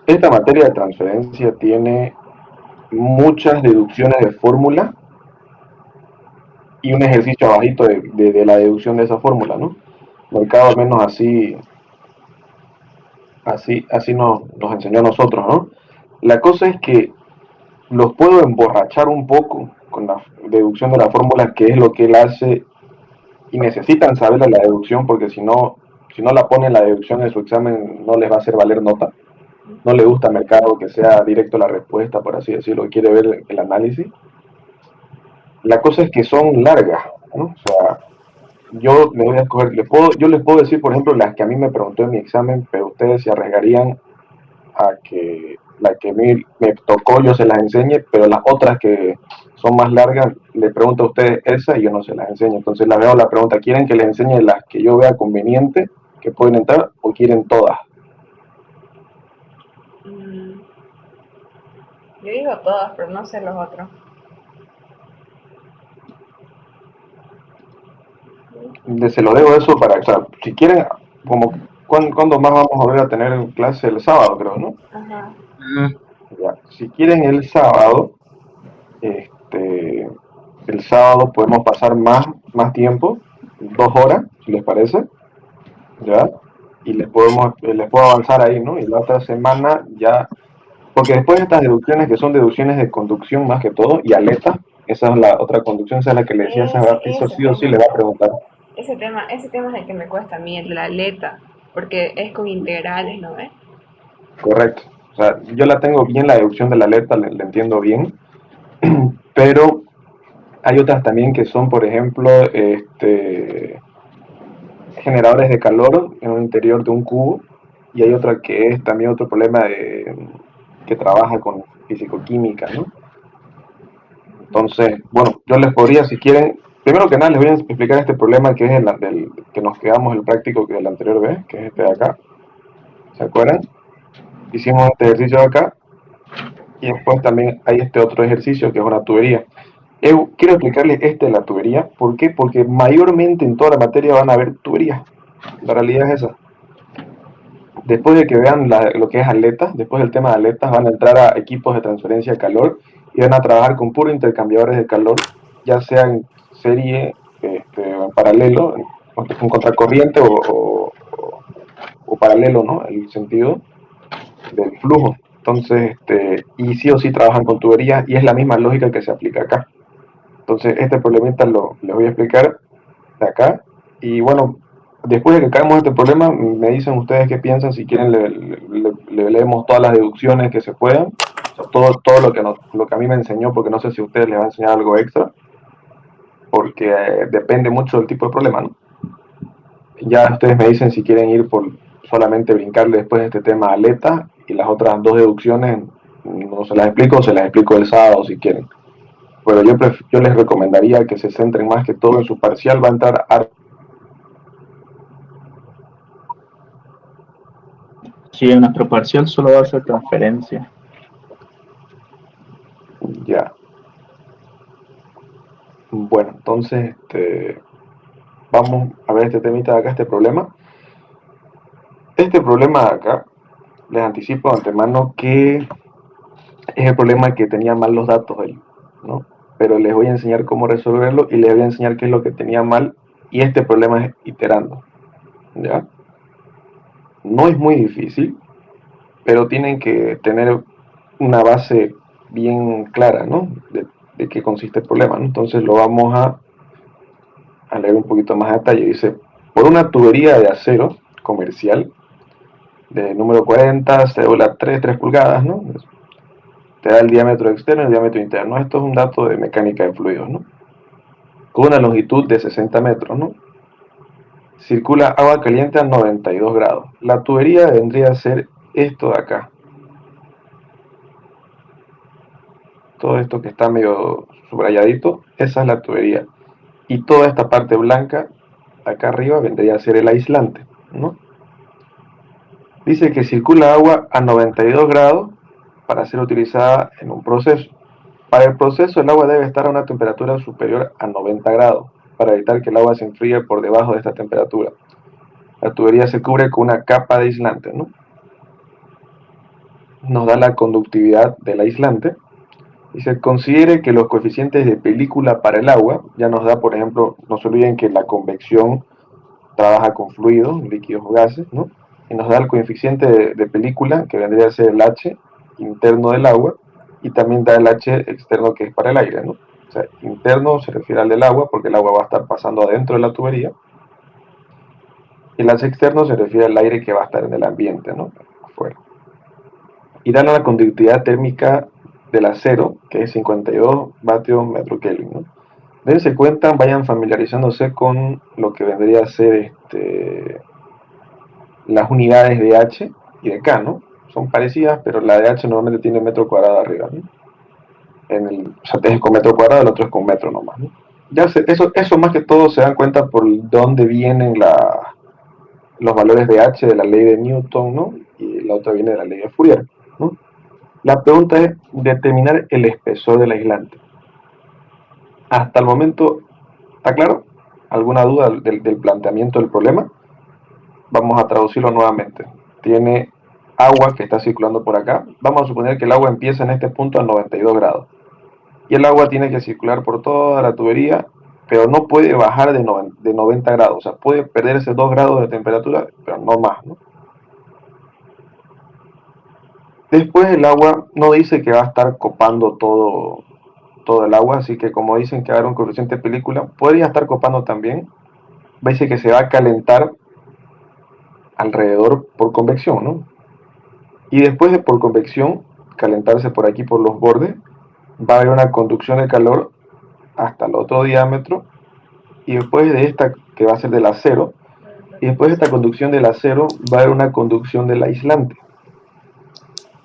esta materia de transferencia tiene muchas deducciones de fórmula y un ejercicio abajito de la deducción de esa fórmula, ¿no? Mercado al menos así nos enseñó a nosotros, ¿no? La cosa es que los puedo emborrachar un poco con la deducción de la fórmula, que es lo que él hace, y necesitan saber la deducción, porque si no la ponen la deducción en su examen, no les va a hacer valer nota. No le gusta a Mercado que sea directo la respuesta, por así decirlo, quiere ver el análisis. La cosa es que son largas, ¿no? O sea, yo me voy a escoger, yo les puedo decir, por ejemplo, las que a mí me preguntó en mi examen, pero ustedes se arriesgarían a que la que me tocó yo se las enseñe, pero las otras que son más largas, le pregunto a ustedes esa y yo no se las enseño. Entonces la veo la pregunta, ¿quieren que les enseñe las que yo vea conveniente que pueden entrar o quieren todas? Mm, yo digo todas, pero no sé los otros. Se lo debo eso para, o sea, si quieren, como, ¿cuándo más vamos a volver a tener clase? El sábado, creo, ¿no? Ajá. Mm, Ya, si quieren el sábado, este, el sábado podemos pasar más tiempo, 2 horas, si les parece, ¿ya? Y les puedo avanzar ahí, ¿no? Y la otra semana ya, porque después de estas deducciones, que son deducciones de conducción más que todo, y aleta, esa es la otra conducción, esa es la que le decía hace rato, eso Ese sí o sí tema, le va a preguntar. ese tema es el que me cuesta a mí, el de la aleta, porque es con integrales, ¿no ves? Correcto. O sea, yo la tengo bien, la deducción de la aleta, la entiendo bien, pero hay otras también que son, por ejemplo, generadores de calor en el interior de un cubo, y hay otra que es también otro problema que trabaja con fisicoquímica, ¿no? Entonces, bueno, yo les podría, si quieren, primero que nada les voy a explicar este problema que es del que nos quedamos el práctico que del anterior vez, que es este de acá, ¿se acuerdan? Hicimos este ejercicio de acá, y después también hay este otro ejercicio que es una tubería. Quiero explicarles este de la tubería, ¿por qué? Porque mayormente en toda la materia van a ver tuberías, la realidad es esa. Después de que vean lo que es aletas, después del tema de aletas, van a entrar a equipos de transferencia de calor y van a trabajar con puros intercambiadores de calor, ya sea en serie, en paralelo, en contracorriente o paralelo, ¿no? El sentido del flujo. Entonces, y sí o sí trabajan con tuberías y es la misma lógica que se aplica acá. Entonces, este problemita les voy a explicar de acá. Y bueno, después de que caemos este problema, me dicen ustedes qué piensan, si quieren le leemos todas las deducciones que se puedan, o sea, todo lo que a mí me enseñó, porque no sé si a ustedes les va a enseñar algo extra, porque depende mucho del tipo de problema, ¿no? Ya ustedes me dicen si quieren ir por solamente brincarle después de este tema aleta y las otras dos deducciones no se las explico, o se las explico el sábado si quieren. Pero yo les recomendaría que se centren más que todo en su parcial, va a entrar sí, en nuestro parcial solo va a ser transferencia. ya. Bueno, entonces vamos a ver este temita de acá, este problema. Este problema de acá, les anticipo de antemano que es el problema que tenía mal los datos él, ¿no? Pero les voy a enseñar cómo resolverlo y les voy a enseñar qué es lo que tenía mal, y este problema es iterando, ¿ya? No es muy difícil, pero tienen que tener una base bien clara, ¿no? De qué consiste el problema, ¿no? Entonces lo vamos a leer un poquito más a detalle. Dice, por una tubería de acero comercial de número 40, cédula 3 pulgadas, ¿no? Te da el diámetro externo y el diámetro interno. Esto es un dato de mecánica de fluidos, ¿no? Con una longitud de 60 metros, ¿no? Circula agua caliente a 92 grados. La tubería vendría a ser esto de acá. Todo esto que está medio subrayadito, esa es la tubería. Y toda esta parte blanca, acá arriba, vendría a ser el aislante, ¿no? Dice que circula agua a 92 grados para ser utilizada en un proceso. Para el proceso, el agua debe estar a una temperatura superior a 90 grados para evitar que el agua se enfríe por debajo de esta temperatura. La tubería se cubre con una capa de aislante, ¿no? nos da la conductividad del aislante y se considere que los coeficientes de película para el agua, ya nos da, por ejemplo, no se olviden que la convección trabaja con fluidos, líquidos o gases, ¿no? Y nos da el coeficiente de película, que vendría a ser el H interno del agua, y también da el H externo, que es para el aire, ¿no? O sea, interno se refiere al del agua, porque el agua va a estar pasando adentro de la tubería, y el H externo se refiere al aire que va a estar en el ambiente, ¿no? Afuera. Y dan la conductividad térmica del acero, que es 52 vatios metro Kelvin, ¿no? Dense cuenta, vayan familiarizándose con lo que vendría a ser las unidades de H y de K, ¿no? Son parecidas, pero la de H normalmente tiene metro cuadrado arriba, ¿no? O sea, es con metro cuadrado, el otro es con metro nomás, ¿no? Eso más que todo se dan cuenta por dónde vienen los valores de H de la ley de Newton, ¿no? Y la otra viene de la ley de Fourier, ¿no? La pregunta es determinar el espesor del aislante. Hasta el momento, ¿está claro? ¿Alguna duda del planteamiento del problema? Vamos a traducirlo nuevamente. Tiene agua que está circulando por acá. Vamos a suponer que el agua empieza en este punto a 92 grados. Y el agua tiene que circular por toda la tubería, pero no puede bajar de 90 grados. O sea, puede perderse 2 grados de temperatura, pero no más, ¿no? Después el agua no dice que va a estar copando todo el agua, así que como dicen que va a haber un coeficiente de película, podría estar copando también. Dice que se va a calentar alrededor por convección, ¿no? Y después de por convección, calentarse por aquí por los bordes, va a haber una conducción de calor hasta el otro diámetro, y después de esta, que va a ser del acero, y después de esta conducción del acero va a haber una conducción del aislante.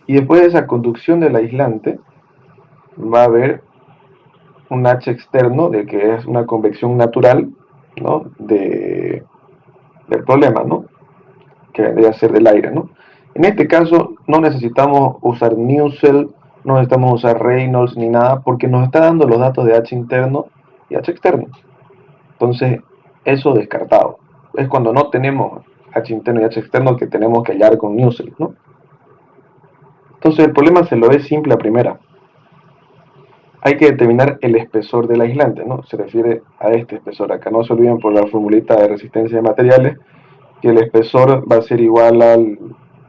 Y después de esa conducción del aislante va a haber un H externo, de que es una convección natural, ¿no? Del problema, ¿no? Que vendría a ser del aire, ¿no? En este caso no necesitamos usar Nusselt, no necesitamos usar Reynolds ni nada, porque nos está dando los datos de H interno y H externo. Entonces, eso descartado. Es cuando no tenemos H interno y H externo que tenemos que hallar con Nusselt, ¿no? Entonces el problema se lo ve simple a primera. Hay que determinar el espesor del aislante, ¿no? Se refiere a este espesor. Acá no se olviden por la formulita de resistencia de materiales, que el espesor va a ser igual a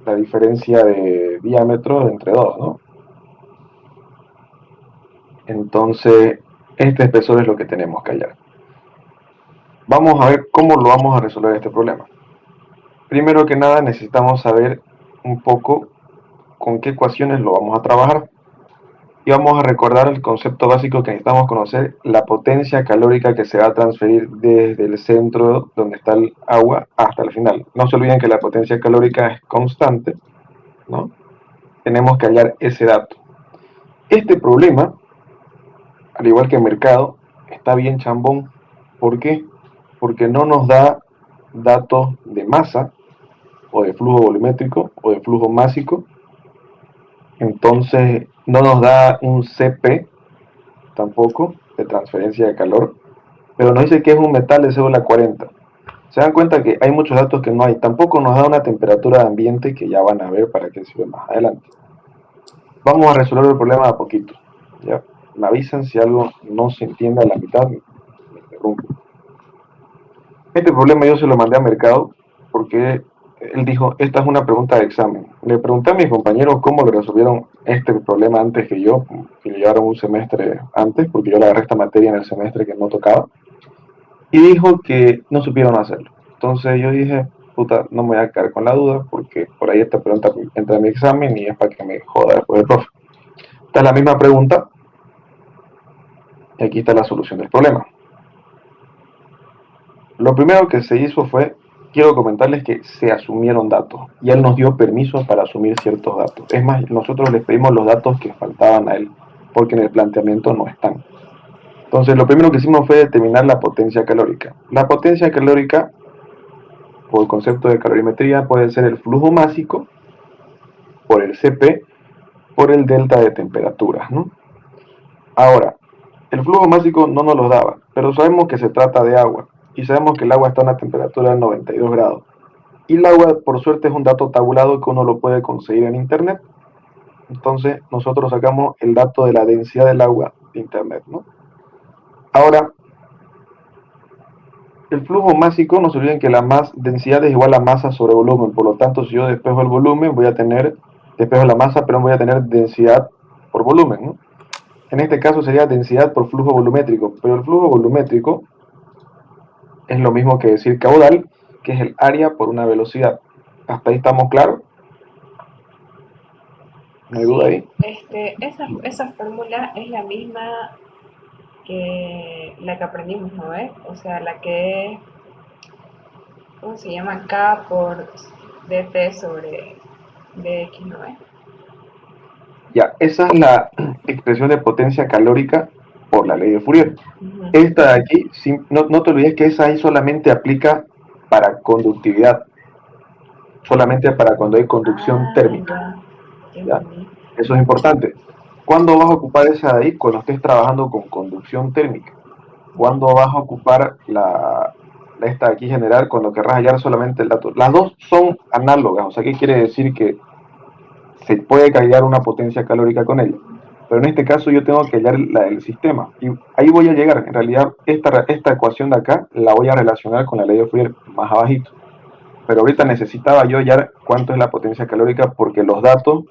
la diferencia de diámetro entre dos, ¿no? Entonces, este espesor es lo que tenemos que hallar. Vamos a ver cómo lo vamos a resolver este problema. Primero que nada, necesitamos saber un poco con qué ecuaciones lo vamos a trabajar. Y vamos a recordar el concepto básico que necesitamos conocer: la potencia calórica que se va a transferir desde el centro donde está el agua hasta el final. No se olviden que la potencia calórica es constante, ¿no? Tenemos que hallar ese dato. Este problema, al igual que el mercado, está bien chambón. ¿Por qué? Porque no nos da datos de masa, o de flujo volumétrico, o de flujo másico. Entonces no nos da un CP tampoco, de transferencia de calor, pero nos dice que es un metal de cédula 40. Se dan cuenta que hay muchos datos que no hay. Tampoco nos da una temperatura de ambiente, que ya van a ver para qué sirve más adelante. Vamos a resolver el problema de a poquito, ¿ya? Me avisan si algo no se entiende a la mitad, me interrumpo. Este problema yo se lo mandé a Mercado porque él dijo: esta es una pregunta de examen. Le pregunté a mis compañeros cómo le resolvieron este problema antes que yo, que lo llevaron un semestre antes, porque yo le agarré esta materia en el semestre que no tocaba, y dijo que no supieron hacerlo. Entonces yo dije: puta, no me voy a quedar con la duda, porque por ahí esta pregunta entra en mi examen y es para que me joda después el profe. Esta es la misma pregunta, y aquí está la solución del problema. Lo primero que se hizo fue: quiero comentarles que se asumieron datos, y él nos dio permiso para asumir ciertos datos. Es más, nosotros les pedimos los datos que faltaban a él, porque en el planteamiento no están. Entonces, lo primero que hicimos fue determinar la potencia calórica. La potencia calórica, por el concepto de calorimetría, puede ser el flujo másico por el Cp por el delta de temperaturas, ¿no? Ahora, el flujo másico no nos lo daba, pero sabemos que se trata de agua, y sabemos que el agua está a una temperatura de 92 grados. Y el agua, por suerte, es un dato tabulado que uno lo puede conseguir en internet. Entonces nosotros sacamos el dato de la densidad del agua de internet, ¿no? Ahora, el flujo másico, no se olviden que la densidad es igual a masa sobre volumen, por lo tanto, si yo despejo el volumen, despejo la masa, pero voy a tener densidad por volumen, ¿no? En este caso sería densidad por flujo volumétrico, pero el flujo volumétrico es lo mismo que decir caudal, que es el área por una velocidad. ¿Hasta ahí estamos claros? ¿No hay duda ahí? Esa fórmula es la misma que la que aprendimos, ¿no ves? O sea, la que es, ¿cómo se llama? K por dt sobre dx, ¿no ves? Ya, esa es la expresión de potencia calórica por la ley de Fourier. Ujú. Esta de aquí, no te olvides que esa ahí solamente aplica para conductividad, solamente para cuando hay conducción térmica. Ya ¿Ya? entendí. Eso es importante. ¿Cuándo vas a ocupar esa de ahí? Cuando estés trabajando con conducción térmica. ¿Cuándo vas a ocupar esta de aquí general? Cuando querrás hallar solamente el dato. Las dos son análogas, o sea, ¿qué quiere decir? Que se puede hallar una potencia calórica con ella. Pero en este caso yo tengo que hallar la del sistema. Y ahí voy a llegar. En realidad, esta ecuación de acá la voy a relacionar con la ley de Fourier más abajito. Pero ahorita necesitaba yo hallar cuánto es la potencia calórica porque los datos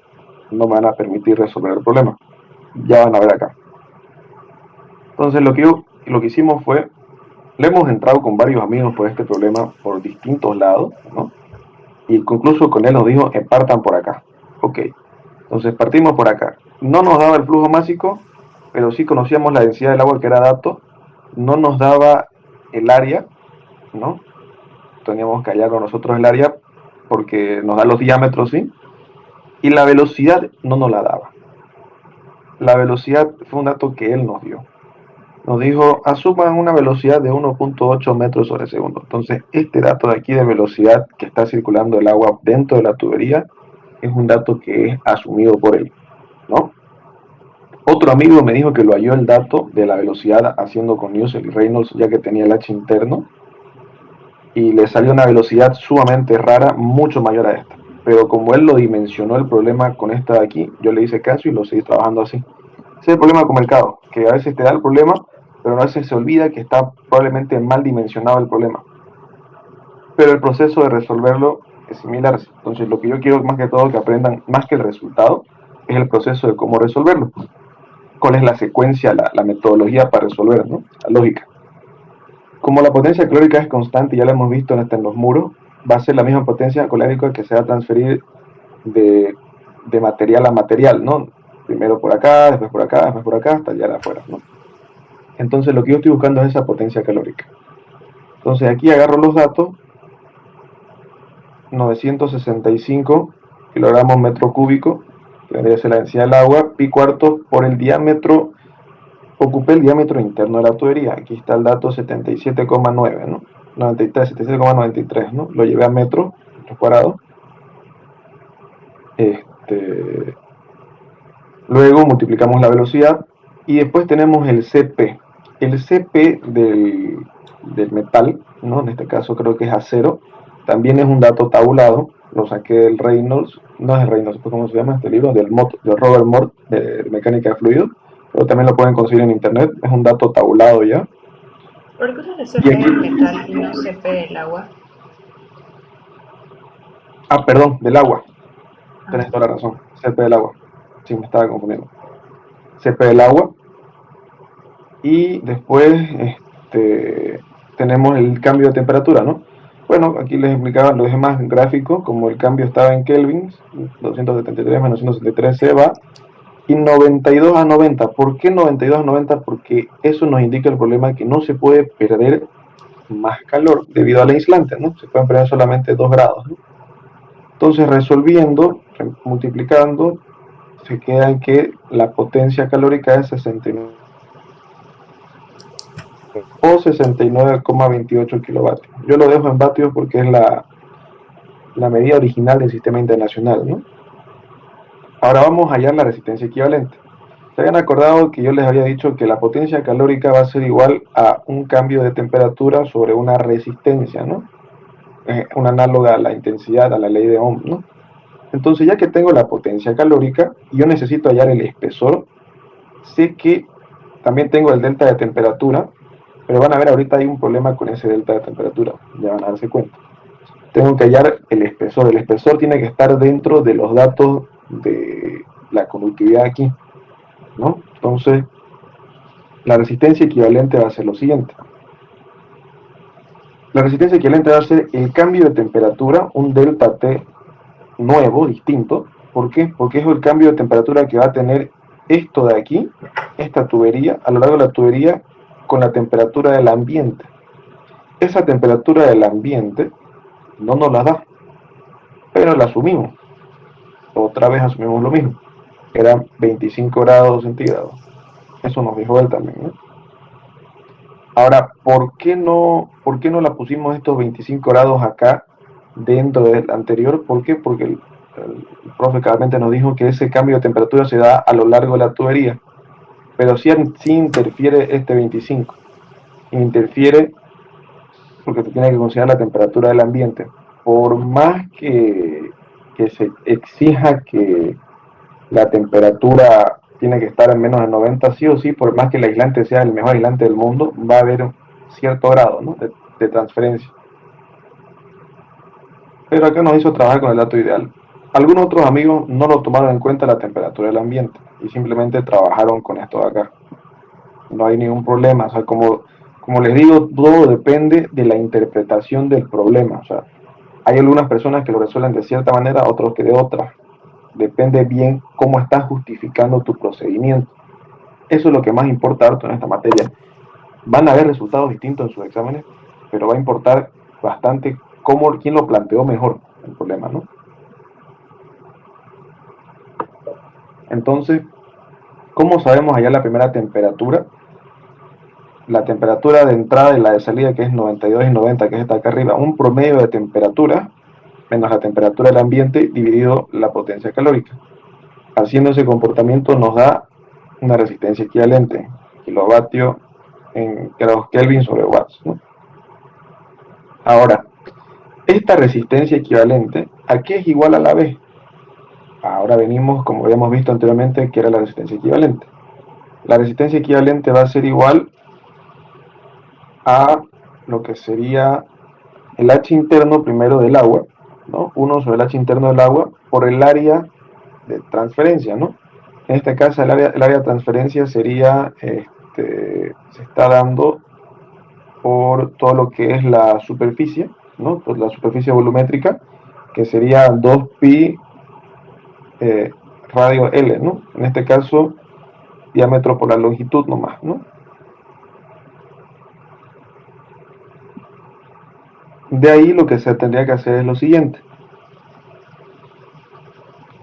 no me van a permitir resolver el problema. Ya van a ver acá. Entonces lo que hicimos fue, le hemos entrado con varios amigos por este problema por distintos lados, ¿no? Y incluso con él nos dijo, partan por acá. Ok, entonces partimos por acá. No nos daba el flujo másico, pero sí conocíamos la densidad del agua que era dato. No nos daba el área, ¿no? Teníamos que hallarlo nosotros el área porque nos da los diámetros, ¿sí? Y la velocidad no nos la daba. La velocidad fue un dato que él nos dio. Nos dijo, asuman una velocidad de 1.8 metros sobre segundo. Entonces, este dato de aquí de velocidad que está circulando el agua dentro de la tubería es un dato que es asumido por él, ¿no? Otro amigo me dijo que lo halló el dato de la velocidad haciendo con Newsel y Reynolds, ya que tenía el H interno, y le salió una velocidad sumamente rara, mucho mayor a esta. Pero como él lo dimensionó el problema con esta de aquí, yo le hice caso y lo seguí trabajando así. Ese es el problema con mercado, que a veces te da el problema, pero a veces se olvida que está probablemente mal dimensionado el problema. Pero el proceso de resolverlo es similar. Entonces lo que yo quiero más que todo que aprendan, más que el resultado, es el proceso de cómo resolverlo. Cuál es la secuencia, la metodología para resolver, ¿no? La lógica. Como la potencia calórica es constante, ya lo hemos visto en los muros, va a ser la misma potencia calórica que se va a transferir de material a material, ¿no? Primero por acá, después por acá, hasta allá de afuera, ¿no? Entonces lo que yo estoy buscando es esa potencia calórica. Entonces aquí agarro los datos, 965 kilogramos metro cúbico, que vendría a ser la densidad del agua, pi cuartos por el diámetro, ocupé el diámetro interno de la tubería, aquí está el dato 77,9, ¿no? 77,93, ¿no? Lo llevé a metros cuadrados. Luego multiplicamos la velocidad y después tenemos el CP. El CP del metal, ¿no? En este caso creo que es acero, también es un dato tabulado, lo saqué del Reynolds, no es el Reynolds, ¿cómo se llama este libro? Del Robert Mort, de mecánica de fluidos, pero también lo pueden conseguir en internet, es un dato tabulado ya. ¿Por qué usas CP del metal y no CP del agua? Perdón, del agua, tenés toda la razón, CP del agua, sí, me estaba confundiendo. CP del agua, y después tenemos el cambio de temperatura, ¿no? Bueno, aquí les explicaba, lo dejé más gráfico, como el cambio estaba en kelvins, 273 menos 163 se va, y 92 a 90. ¿Por qué 92 a 90? Porque eso nos indica el problema que no se puede perder más calor debido al aislante, ¿no? Se pueden perder solamente 2 grados, ¿no? Entonces, resolviendo, multiplicando, se queda en que la potencia calórica es 69 o 69,28 kilovatios. Yo lo dejo en vatios porque es la medida original del sistema internacional, ¿no? Ahora vamos a hallar la resistencia equivalente. Se habían acordado que yo les había dicho que la potencia calórica va a ser igual a un cambio de temperatura sobre una resistencia, ¿no? Una análoga a la intensidad, a la ley de Ohm, ¿no? Entonces, ya que tengo la potencia calórica, yo necesito hallar el espesor. Sé que también tengo el delta de temperatura, pero van a ver, ahorita hay un problema con ese delta de temperatura, ya van a darse cuenta. Tengo que hallar el espesor. El espesor tiene que estar dentro de los datos de la conductividad aquí, ¿no? Entonces, la resistencia equivalente va a ser lo siguiente. La resistencia equivalente va a ser el cambio de temperatura, un delta T nuevo, distinto. ¿Por qué? Porque es el cambio de temperatura que va a tener esto de aquí, esta tubería, a lo largo de la tubería, con la temperatura del ambiente. Esa temperatura del ambiente no nos la da, pero la asumimos. Otra vez asumimos lo mismo. Eran 25 grados centígrados. Eso nos dijo él también, ¿no? Ahora, ¿por qué no la pusimos estos 25 grados acá dentro del anterior? ¿Por qué? Porque el profe claramente nos dijo que ese cambio de temperatura se da a lo largo de la tubería, pero sí interfiere este 25. Interfiere porque se tiene que considerar la temperatura del ambiente. Por más que se exija que la temperatura tiene que estar en menos de 90, sí o sí, por más que el aislante sea el mejor aislante del mundo, va a haber un cierto grado, ¿no?, de transferencia. Pero acá nos hizo trabajar con el dato ideal. Algunos otros amigos no lo tomaron en cuenta la temperatura del ambiente y simplemente trabajaron con esto de acá. No hay ningún problema. O sea, como les digo, todo depende de la interpretación del problema. O sea, hay algunas personas que lo resuelven de cierta manera, otros que de otra. Depende bien cómo estás justificando tu procedimiento. Eso es lo que más importa harto en esta materia. Van a haber resultados distintos en sus exámenes, pero va a importar bastante quién lo planteó mejor el problema, ¿no? Entonces, ¿cómo sabemos hallar la primera temperatura? La temperatura de entrada y la de salida, que es 92 y 90, que es esta acá arriba, un promedio de temperatura menos la temperatura del ambiente dividido la potencia calórica. Haciendo ese comportamiento nos da una resistencia equivalente, kilovatio en grados Kelvin sobre watts, ¿no? Ahora, esta resistencia equivalente, ¿a qué es igual a la B? Ahora venimos, como habíamos visto anteriormente, que era la resistencia equivalente. La resistencia equivalente va a ser igual a lo que sería el H interno primero del agua, ¿no? 1 sobre el H interno del agua por el área de transferencia, ¿no? En este caso el área de transferencia sería, se está dando por todo lo que es la superficie, ¿no? Pues la superficie volumétrica, que sería 2pi radio L, ¿no? En este caso, diámetro por la longitud nomás, ¿no? De ahí lo que se tendría que hacer es lo siguiente.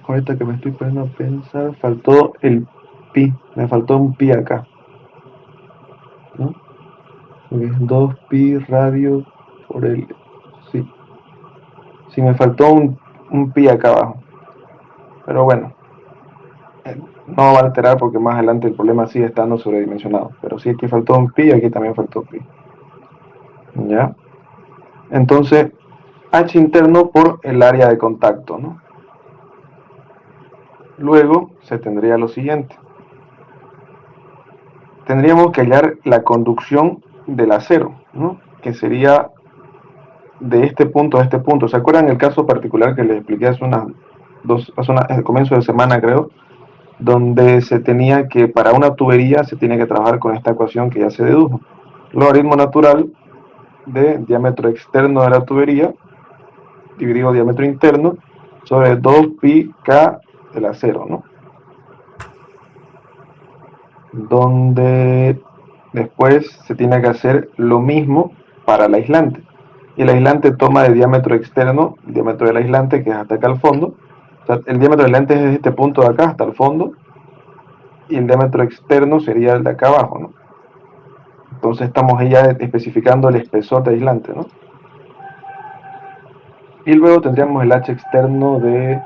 Ahorita que me estoy poniendo a pensar, faltó el pi, me faltó un pi acá, ¿no? Es 2pi radio por el... Sí, me faltó un pi acá abajo. Pero bueno, no va a alterar porque más adelante el problema sigue estando sobredimensionado. Pero sí, aquí faltó un pi y aquí también faltó pi. ¿Ya? Entonces, H interno por el área de contacto, ¿no? Luego se tendría lo siguiente. Tendríamos que hallar la conducción del acero, ¿no? Que sería de este punto a este punto. ¿Se acuerdan el caso particular que les expliqué hace el comienzo de semana, creo? Donde se tenía que, para una tubería, se tiene que trabajar con esta ecuación que ya se dedujo. Logaritmo natural de diámetro externo de la tubería dividido diámetro interno sobre 2pi k del acero, ¿no? Donde después se tiene que hacer lo mismo para el aislante. Y el aislante toma de diámetro externo, el diámetro del aislante, que es hasta acá al fondo. O sea, el diámetro del aislante es desde este punto de acá hasta el fondo, y el diámetro externo sería el de acá abajo, ¿no? Entonces estamos ya especificando el espesor de aislante, ¿no? Y luego tendríamos el H externo de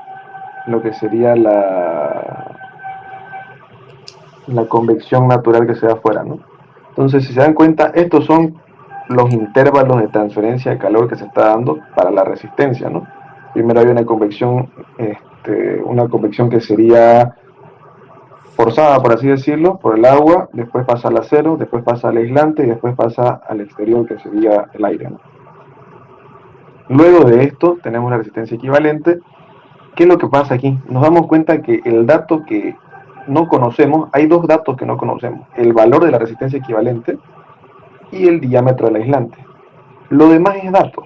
lo que sería la convección natural que se da afuera, ¿no? Entonces, si se dan cuenta, estos son los intervalos de transferencia de calor que se está dando para la resistencia, ¿no? Primero hay una convección una convección que sería forzada, por así decirlo, por el agua, después pasa al acero, después pasa al aislante y después pasa al exterior, que sería el aire, ¿no? Luego de esto tenemos la resistencia equivalente. ¿Qué es lo que pasa aquí? Nos damos cuenta que el dato que no conocemos, hay dos datos que no conocemos, el valor de la resistencia equivalente y el diámetro del aislante. Lo demás es dato,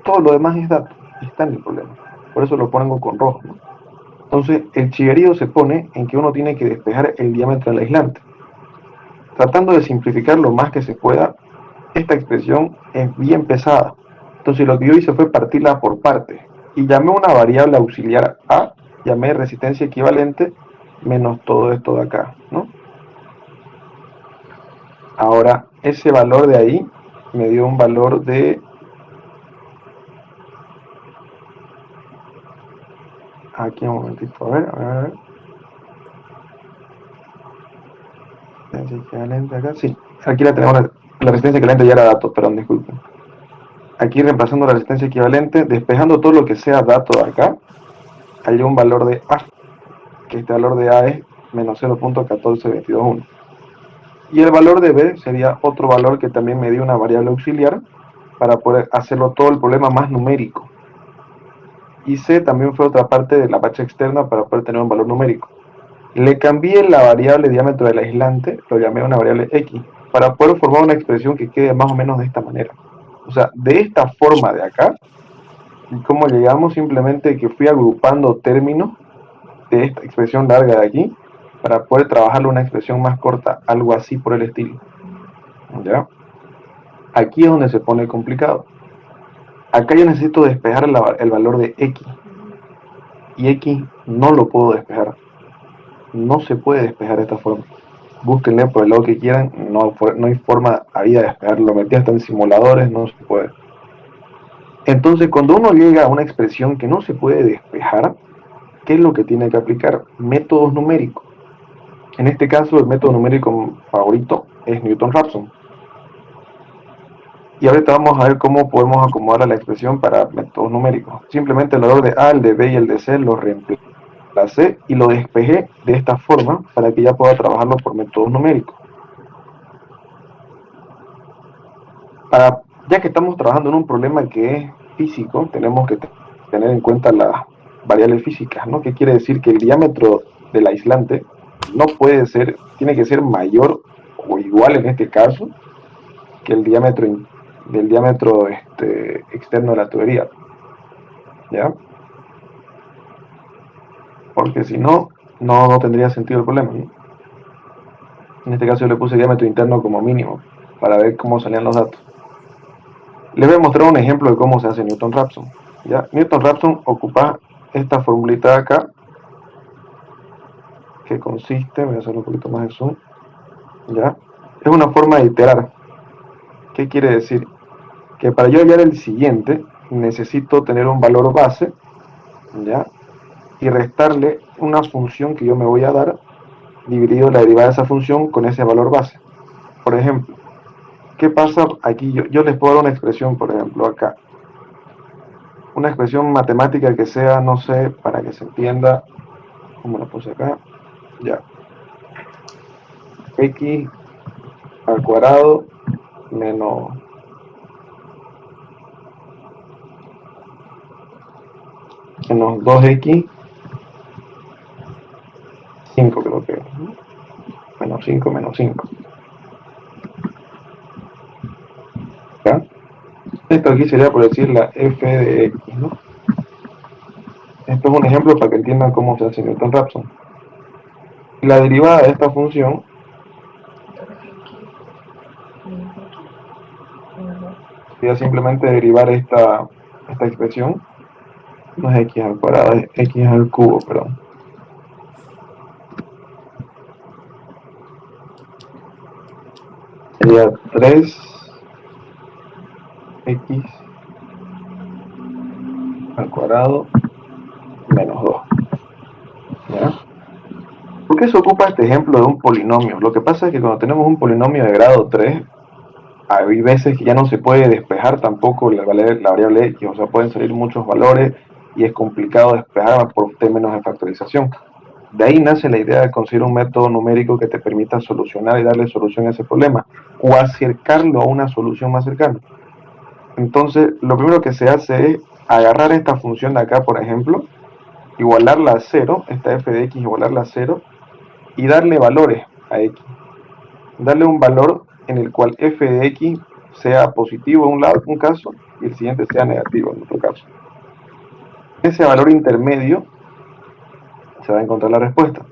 todo lo demás es dato, está en el problema. Por eso lo pongo con rojo, ¿no? Entonces, el chillerío se pone en que uno tiene que despejar el diámetro del aislante. Tratando de simplificar lo más que se pueda, esta expresión es bien pesada. Entonces, lo que yo hice fue partirla por partes y llamé una variable auxiliar A, llamé resistencia equivalente menos todo esto de acá, ¿no? Ahora, ese valor de ahí me dio un valor de... Aquí un momentito, a ver. Resistencia equivalente acá, sí. Aquí la tenemos, la resistencia equivalente ya era datos, perdón, disculpen. Aquí reemplazando la resistencia equivalente, despejando todo lo que sea dato de acá, hay un valor de A, que este valor de A es menos 0.14221. Y el valor de B sería otro valor que también me dio una variable auxiliar para poder hacerlo todo el problema más numérico. Y C también fue otra parte de la bacha externa para poder tener un valor numérico. Le cambié la variable diámetro del aislante, lo llamé una variable X, para poder formar una expresión que quede más o menos de esta manera. O sea, de esta forma de acá, y cómo llegamos simplemente que fui agrupando términos de esta expresión larga de aquí, para poder trabajarle una expresión más corta, algo así por el estilo. ¿Ya? Aquí es donde se pone complicado. Acá yo necesito despejar el valor de X. Y X no lo puedo despejar. No se puede despejar de esta forma. Búsquenle por el lado que quieran, no hay forma habida de despejarlo. Lo metí hasta en simuladores, no se puede. Entonces, cuando uno llega a una expresión que no se puede despejar, ¿qué es lo que tiene que aplicar? Métodos numéricos. En este caso, el método numérico favorito es Newton-Raphson. Y ahorita vamos a ver cómo podemos acomodar a la expresión para métodos numéricos. Simplemente el valor de A, el de B y el de C lo reemplacé y lo despejé de esta forma para que ya pueda trabajarlo por métodos numéricos. Ya que estamos trabajando en un problema que es físico, tenemos que tener en cuenta las variables físicas, ¿no? ¿Qué quiere decir? Que el diámetro del aislante no puede ser, tiene que ser mayor o igual en este caso que el diámetro externo de la tubería, ¿ya? Porque si no, no tendría sentido el problema, ¿no? En este caso yo le puse diámetro interno como mínimo para ver cómo salían los datos. Les voy a mostrar un ejemplo de cómo se hace Newton-Raphson. ¿Ya? Newton-Raphson ocupa esta formulita de acá, que consiste, voy a hacer un poquito más de zoom, ¿ya? Es una forma de iterar. ¿Qué quiere decir? Que para yo hallar el siguiente, necesito tener un valor base, ¿ya? Y restarle una función que yo me voy a dar, dividido la derivada de esa función con ese valor base. Por ejemplo, ¿qué pasa aquí? Yo les puedo dar una expresión, por ejemplo, acá. Una expresión matemática que sea, no sé, para que se entienda, ¿cómo la puse acá? Ya. X al cuadrado menos menos 2x 5 creo que es, ¿no? Menos 5 menos 5. ¿Ya? Esto aquí sería por decir la f de x, ¿no? Esto es un ejemplo para que entiendan cómo se hace Newton-Raphson. La derivada de esta función sería simplemente derivar esta expresión. No es x al cuadrado, es x al cubo, perdón. Sería 3x al cuadrado menos 2. ¿Ya? ¿Por qué se ocupa este ejemplo de un polinomio? Lo que pasa es que cuando tenemos un polinomio de grado 3, hay veces que ya no se puede despejar tampoco la variable x, o sea, pueden salir muchos valores y es complicado despejar por términos de factorización. De ahí nace la idea de conseguir un método numérico que te permita solucionar y darle solución a ese problema, o acercarlo a una solución más cercana. Entonces, lo primero que se hace es agarrar esta función de acá, por ejemplo, igualarla a 0, esta f de x igualarla a 0, y darle valores a x. Darle un valor en el cual f de x sea positivo en un caso y el siguiente sea negativo en otro caso. Ese valor intermedio se va a encontrar la respuesta.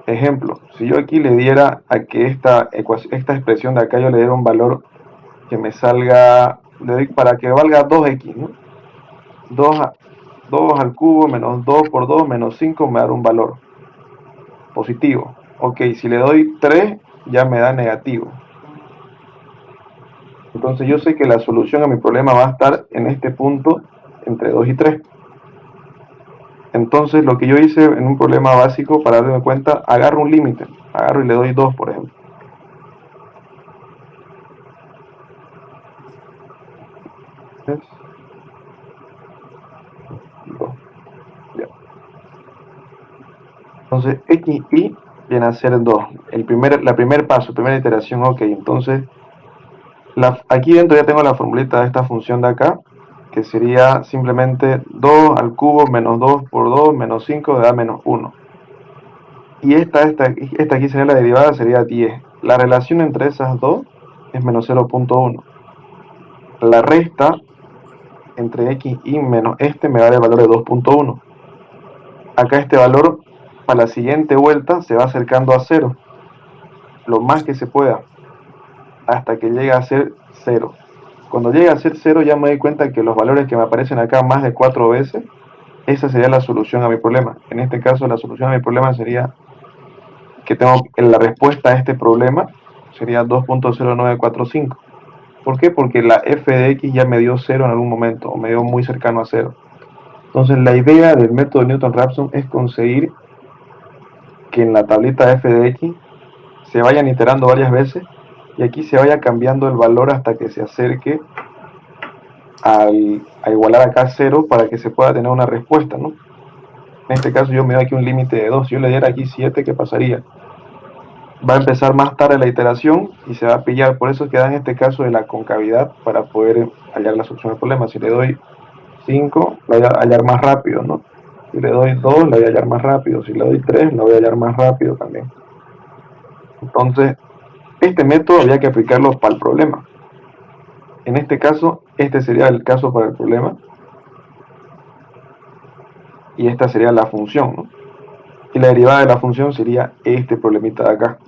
Ejemplo, si yo aquí le diera a que esta expresión de acá yo le diera un valor que me salga, para que valga 2x, ¿no? 2 al cubo menos 2 por 2 menos 5 me da un valor positivo. Ok, si le doy 3 ya me da negativo. Entonces yo sé que la solución a mi problema va a estar en este punto entre 2 y 3. Entonces lo que yo hice en un problema básico, para darme cuenta, agarro un límite, agarro y le doy 2, por ejemplo. Entonces xy viene a ser 2. La primer paso, primera iteración, ok. Entonces aquí dentro ya tengo la formulita de esta función de acá, que sería simplemente 2 al cubo menos 2 por 2 menos 5 da menos 1. Y esta aquí sería la derivada, sería 10. La relación entre esas dos es menos 0.1. La resta entre x y menos este me da el valor de 2.1. Acá este valor para la siguiente vuelta se va acercando a 0, lo más que se pueda, hasta que llegue a ser 0. Cuando llegue a ser 0 ya me doy cuenta que los valores que me aparecen acá más de 4 veces, esa sería la solución a mi problema. En este caso la solución a mi problema sería que tengo la respuesta a este problema sería 2.0945. ¿Por qué? Porque la f de x ya me dio 0 en algún momento, o me dio muy cercano a 0. Entonces la idea del método Newton-Raphson es conseguir que en la tablita f de x se vayan iterando varias veces y aquí se vaya cambiando el valor hasta que se acerque a igualar acá 0 para que se pueda tener una respuesta, ¿no? En este caso yo me doy aquí un límite de 2. Si yo le diera aquí 7, ¿qué pasaría? Va a empezar más tarde la iteración y se va a pillar. Por eso queda en este caso de la concavidad para poder hallar la solución al problema. Si le doy 5, la voy a hallar más rápido, ¿no? Si le doy 2, la voy a hallar más rápido. Si le doy 3, la voy a hallar más rápido también. Entonces, este método había que aplicarlo para el problema. En este caso, este sería el caso para el problema. Y esta sería la función, ¿no? Y la derivada de la función sería este problemita de acá.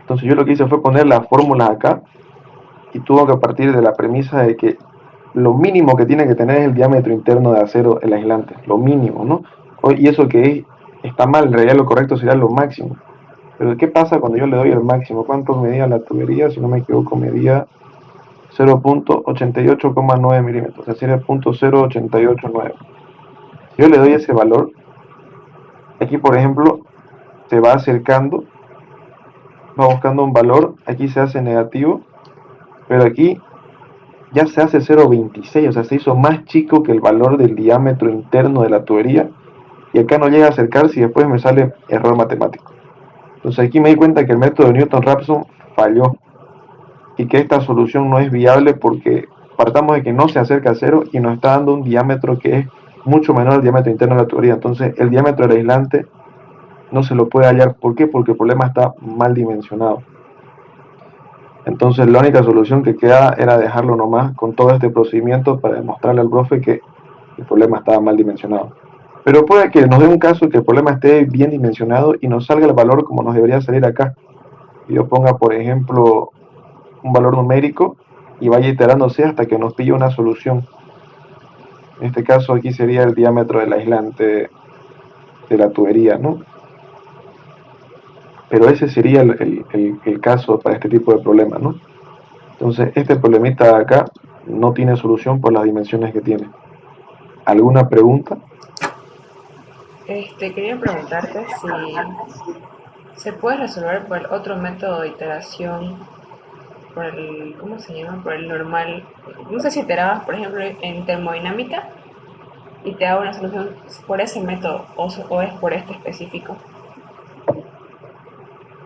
Entonces yo lo que hice fue poner las fórmulas acá y tuvo que partir de la premisa de que lo mínimo que tiene que tener es el diámetro interno de acero el aislante, lo mínimo, ¿no? Y eso que está mal, en realidad lo correcto sería lo máximo. Pero ¿qué pasa cuando yo le doy el máximo? ¿Cuánto medía la tubería? Si no me equivoco, medía 0.88,9 milímetros, es decir, 0.0889. Si yo le doy ese valor, aquí por ejemplo se va acercando, va buscando un valor, aquí se hace negativo, pero aquí ya se hace 0.26, o sea, se hizo más chico que el valor del diámetro interno de la tubería, y acá no llega a acercarse y después me sale error matemático. Entonces aquí me di cuenta que el método de Newton-Raphson falló, y que esta solución no es viable porque partamos de que no se acerca a 0 y nos está dando un diámetro que es mucho menor al diámetro interno de la tubería. Entonces el diámetro del aislante no se lo puede hallar. ¿Por qué? Porque el problema está mal dimensionado. Entonces la única solución que queda era dejarlo nomás con todo este procedimiento para demostrarle al profe que el problema estaba mal dimensionado. Pero puede que nos dé un caso que el problema esté bien dimensionado y nos salga el valor como nos debería salir acá. Y yo ponga, por ejemplo, un valor numérico y vaya iterándose hasta que nos pille una solución. En este caso aquí sería el diámetro del aislante de la tubería, ¿no? Pero ese sería el caso para este tipo de problema, ¿no? Entonces este problemita de acá no tiene solución por las dimensiones que tiene. ¿Alguna pregunta? Quería preguntarte si se puede resolver por el otro método de iteración, por el, ¿cómo se llama? Por el normal. No sé si iterabas, por ejemplo, en termodinámica, y te da una solución por ese método o es por este específico.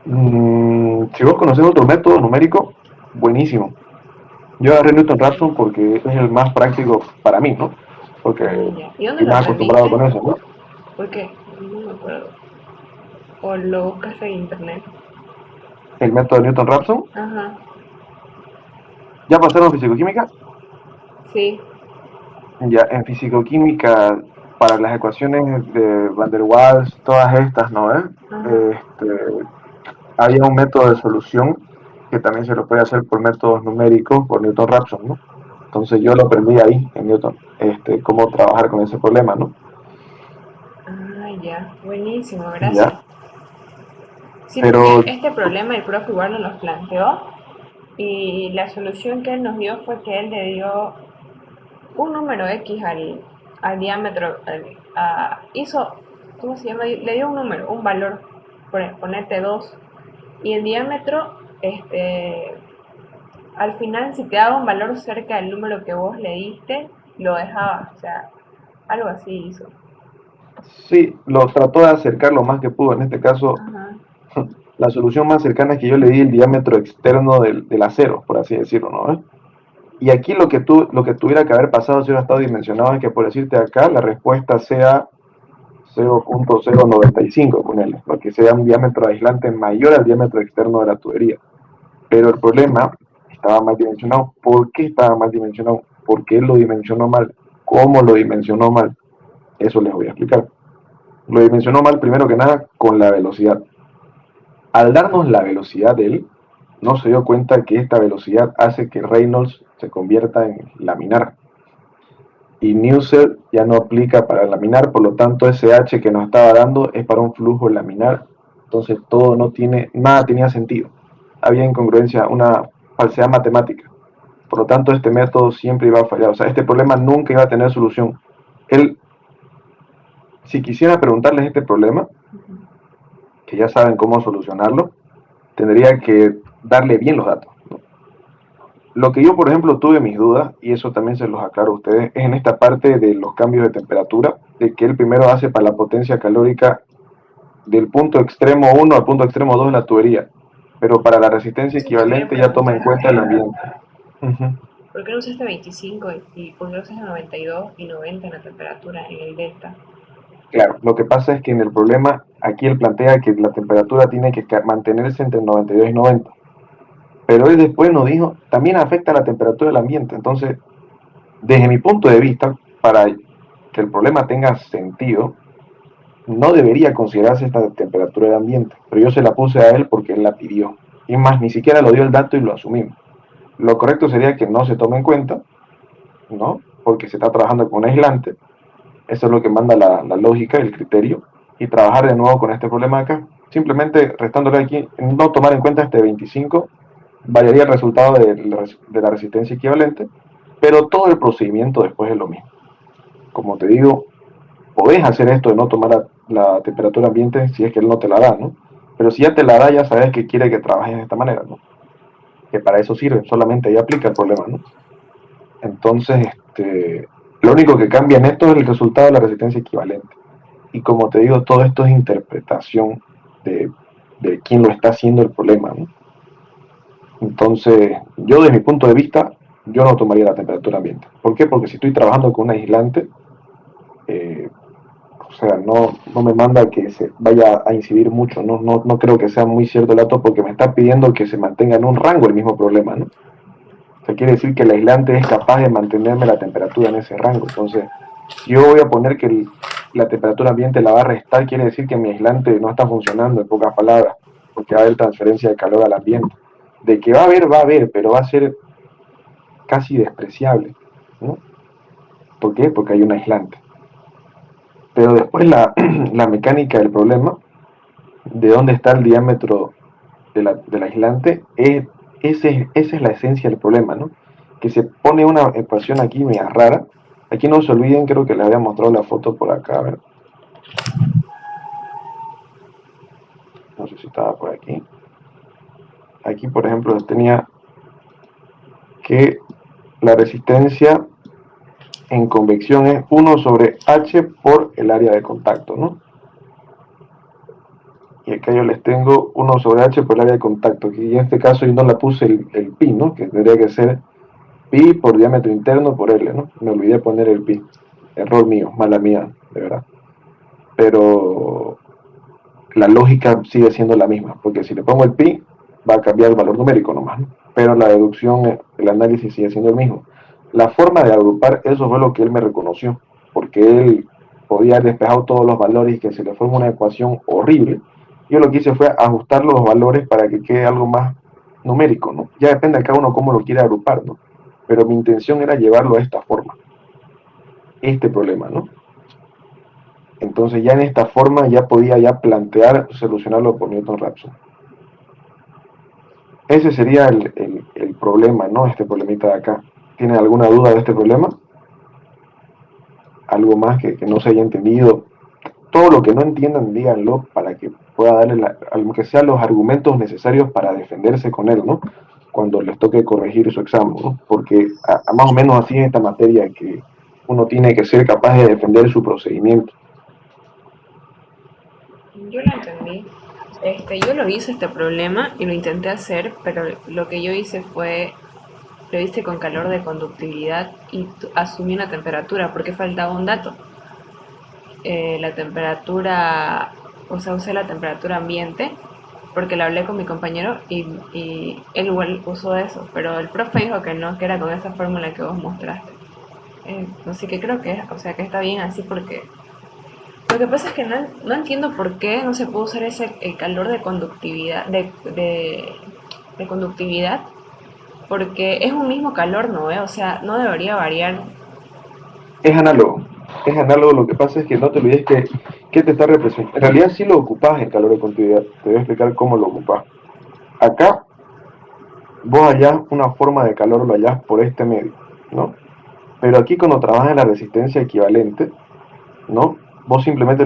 Si vos conocés otro método numérico, buenísimo. Yo agarré Newton-Raphson porque es el más práctico para mí, ¿no? Porque Ya. ¿Y dónde estoy lo más acostumbrado aprendiste? con eso, ¿no? ¿Por qué? No me acuerdo. ¿O lo buscaste en internet? El método de Newton-Raphson. Ajá, ¿Ya pasaron fisicoquímica? sí. Ya, en fisicoquímica, para las ecuaciones de Van der Waals, todas estas, ¿no? Ajá. Había un método de solución que también se lo puede hacer por métodos numéricos, por Newton-Raphson, ¿no? Entonces yo lo aprendí ahí, en Newton, cómo trabajar con ese problema, ¿no? Ah, ya. Buenísimo, gracias. Ya, Sí, porque pero este problema el profe igual nos lo planteó y la solución que él nos dio fue que él le dio un número X al diámetro, hizo, ¿cómo se llama? Le dio un número, un valor, ponete 2 y el diámetro, al final si te daba un valor cerca del número que vos le diste, lo dejabas, o sea, algo así hizo. sí, lo trató de acercar lo más que pudo. En este caso, Ajá. la solución más cercana es que yo le di el diámetro externo del acero, por así decirlo, ¿no? Y aquí lo que tuviera que haber pasado si hubiera estado dimensionado es que, por decirte acá, la respuesta sea 0.095, ponele, para que sea un diámetro aislante mayor al diámetro externo de la tubería. Pero el problema estaba mal dimensionado. ¿Por qué estaba mal dimensionado? ¿Por qué lo dimensionó mal? ¿Cómo lo dimensionó mal? Eso les voy a explicar. Lo dimensionó mal primero que nada con la velocidad. Al darnos la velocidad de él, no se dio cuenta que esta velocidad hace que Reynolds se convierta en laminar. Y Nusselt ya no aplica para laminar, por lo tanto ese H que nos estaba dando es para un flujo laminar. Entonces todo nada tenía sentido. Había incongruencia, una falsedad matemática. Por lo tanto este método siempre iba a fallar. O sea, este problema nunca iba a tener solución. Él, si quisiera preguntarles este problema, que ya saben cómo solucionarlo, tendría que darle bien los datos, ¿no? Lo que yo, por ejemplo, tuve mis dudas, y eso también se los aclaro a ustedes, es en esta parte de los cambios de temperatura, de que él primero hace para la potencia calórica del punto extremo 1 al punto extremo 2 de la tubería, pero para la resistencia Eso te quería equivalente ya toma en preguntar. cuenta el ambiente. Uh-huh. ¿Por qué no usaste 25 y por qué no usaste 92 y 90 en la temperatura en el delta? Claro, lo que pasa es que en el problema, aquí él plantea que la temperatura tiene que mantenerse entre 92 y 90. Pero él después nos dijo, también afecta la temperatura del ambiente. Entonces, desde mi punto de vista, para que el problema tenga sentido, no debería considerarse esta temperatura del ambiente. Pero yo se la puse a él porque él la pidió. Y más, ni siquiera lo dio el dato y lo asumimos. Lo correcto sería que no se tome en cuenta, ¿no? Porque se está trabajando con un aislante. Eso es lo que manda la lógica, el criterio. Y trabajar de nuevo con este problema de acá. Simplemente restándole aquí, no tomar en cuenta este 25, variaría el resultado de la resistencia equivalente, pero todo el procedimiento después es lo mismo. Como te digo, podés hacer esto de no tomar la temperatura ambiente si es que él no te la da, ¿no? Pero si ya te la da, ya sabes que quiere que trabajes de esta manera, ¿no? Que para eso sirve, solamente ahí aplica el problema, ¿no? Entonces, lo único que cambia en esto es el resultado de la resistencia equivalente. Y como te digo, todo esto es interpretación de quién lo está haciendo el problema, ¿no? Entonces, yo desde mi punto de vista, yo no tomaría la temperatura ambiente. ¿Por qué? Porque si estoy trabajando con un aislante, o sea, no me manda que se vaya a incidir mucho, no creo que sea muy cierto el dato porque me está pidiendo que se mantenga en un rango el mismo problema, ¿no? O sea, quiere decir que el aislante es capaz de mantenerme la temperatura en ese rango. Entonces, si yo voy a poner que la temperatura ambiente la va a restar, quiere decir que mi aislante no está funcionando, en pocas palabras, porque va a haber transferencia de calor al ambiente. De que va a haber, pero va a ser casi despreciable, ¿no? ¿Por qué? Porque hay un aislante. Pero después la mecánica del problema, de dónde está el diámetro del aislante, esa es la esencia del problema, ¿no? Que se pone una ecuación aquí media rara. Aquí no se olviden, creo que les había mostrado la foto por acá, a ver. No sé si estaba por aquí. Aquí, por ejemplo, tenía que la resistencia en convección es 1 sobre H por el área de contacto, ¿no? Y acá yo les tengo 1 sobre H por el área de contacto, que en este caso yo no le puse el pi, ¿no? Que tendría que ser pi por diámetro interno por L, ¿no? Me olvidé poner el pi. Error mío, mala mía, de verdad. Pero la lógica sigue siendo la misma, porque si le pongo el pi, va a cambiar el valor numérico nomás, ¿no? Pero la deducción, el análisis sigue siendo el mismo. La forma de agrupar, eso fue lo que él me reconoció, porque él podía haber despejado todos los valores y que se le forma una ecuación horrible. Yo lo que hice fue ajustar los valores para que quede algo más numérico, ¿no? Ya depende de cada uno cómo lo quiera agrupar, ¿no? Pero mi intención era llevarlo a esta forma, este problema, ¿no? Entonces ya en esta forma ya podía ya plantear solucionarlo por Newton-Raphson. Ese sería el problema, ¿no? Este problemita de acá. ¿Tienen alguna duda de este problema? ¿Algo más que no se haya entendido? Todo lo que no entiendan, díganlo para que pueda darle, aunque sean los argumentos necesarios para defenderse con él, ¿no? Cuando les toque corregir su examen, ¿no? Porque más o menos así es esta materia, que uno tiene que ser capaz de defender su procedimiento. Yo lo entendí. Yo lo hice este problema y lo intenté hacer, pero lo que yo hice fue, lo hice con calor de conductividad y asumí una temperatura porque faltaba un dato. La temperatura, o sea, usé la temperatura ambiente porque lo hablé con mi compañero y él igual usó eso, pero el profe dijo que no, que era con esa fórmula que vos mostraste. Así que creo que, o sea, que está bien así porque lo que pasa es que no entiendo por qué no se puede usar el calor de conductividad, de conductividad, porque es un mismo calor, ¿no? O sea, no debería variar. Es análogo. Es análogo, lo que pasa es que no te olvides que te está representando. En realidad sí lo ocupás en calor de continuidad. Te voy a explicar cómo lo ocupás. Acá vos hallás una forma de calor, lo hallás por este medio, ¿no? Pero aquí cuando trabajas en la resistencia equivalente, ¿no? Vos simplemente